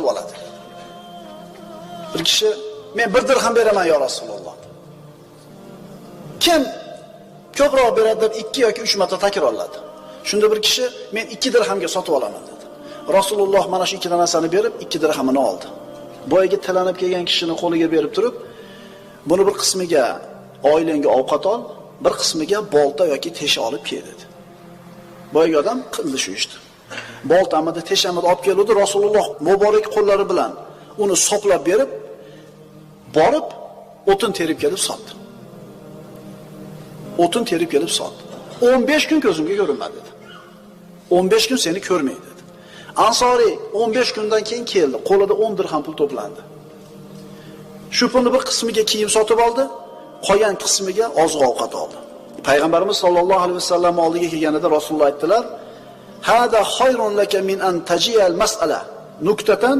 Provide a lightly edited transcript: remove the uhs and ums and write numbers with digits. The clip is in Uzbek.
sotib oladi. Bir kishi men 1 dirham beraman ya Rasululloh. Kim ko'proq beradi deb 2 yoki 3 marta takrorladi. Shunda bir kishi men 2 dirhamga sotib olaman dedi. Rasululloh mana shu 2 narsani berib 2 dirhamini oldi. Boyaga tilanib kelgan kishining qo'liga berib turib, buni bir qismiga oilangga ovqat ol, bir qismiga bolta yoki tesh olib kel dedi. Boyagi odam qildi shu ishni. Boltamida, teshamida olib keldi, Rasululloh muborak qo'llari bilan uni soqlab berib, borib o'tin terib kelib sotdi. O'tin terib kelib sotdi. 15 kun ko'zimga ko'rinmadi dedi. 15 kun seni ko'rmaydi dedi. Ansoriy 15 kundan keyin keldi. Qo'lida 10 dirham pul to'plandi. Shu pulni bir qismiga kiyim sotib oldi, qolgan qismiga oziq-ovqat oldi. Payg'ambarimiz sollallohu alayhi vasallam oldiga kelganida Rasululloh aytdilar: "Hada khayrun laka min an tajiyal mas'ala nuktatan